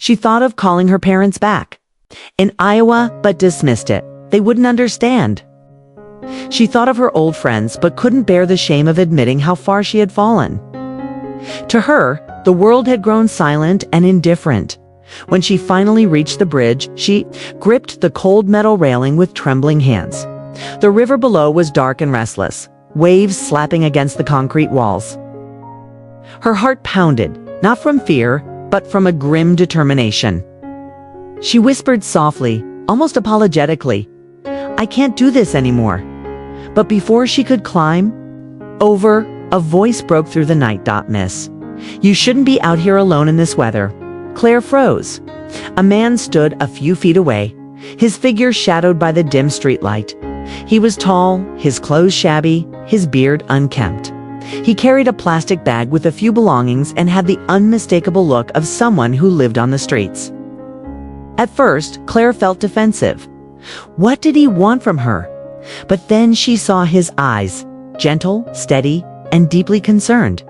She thought of calling her parents back in Iowa, but dismissed it. They wouldn't understand. She thought of her old friends, but couldn't bear the shame of admitting how far she had fallen. To her, the world had grown silent and indifferent. When she finally reached the bridge, she gripped the cold metal railing with trembling hands. The river below was dark and restless, waves slapping against the concrete walls. Her heart pounded, not from fear, but from a grim determination. She whispered softly, almost apologetically, "I can't do this anymore." But before she could climb over, a voice broke through the night. "Miss, you shouldn't be out here alone in this weather." Claire froze. A man stood a few feet away, his figure shadowed by the dim streetlight. He was tall, his clothes shabby, his beard unkempt. He carried a plastic bag with a few belongings and had the unmistakable look of someone who lived on the streets. At first, Claire felt defensive. What did he want from her? But then she saw his eyes, gentle, steady, and deeply concerned.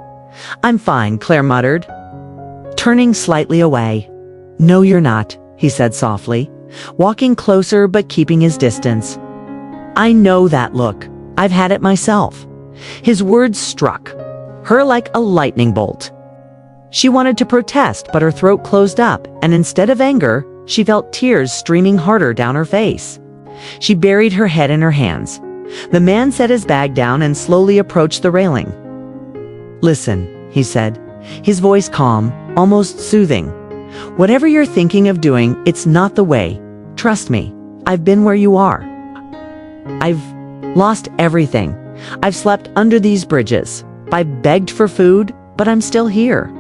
"I'm fine," Claire muttered, turning slightly away. "No, you're not," he said softly, walking closer but keeping his distance. "I know that look. I've had it myself." His words struck her like a lightning bolt. She wanted to protest, but her throat closed up, and instead of anger, she felt tears streaming harder down her face. She buried her head in her hands. The man set his bag down and slowly approached the railing. "Listen," he said, his voice calm, almost soothing. "Whatever you're thinking of doing, it's not the way. Trust me, I've been where you are. I've lost everything. I've slept under these bridges. I've begged for food, but I'm still here."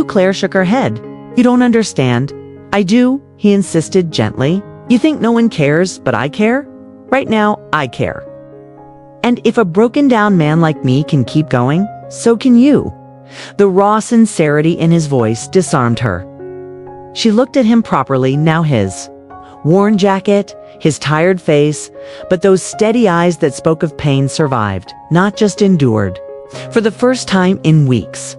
Claire shook her head. "You don't understand." "I do," he insisted gently. "You think no one cares, but I care. Right now, I care. And if a broken down man like me can keep going, so can you." The raw sincerity in his voice disarmed her. She looked at him properly, now his worn jacket, his tired face, but those steady eyes that spoke of pain survived, not just endured. For the first time in weeks,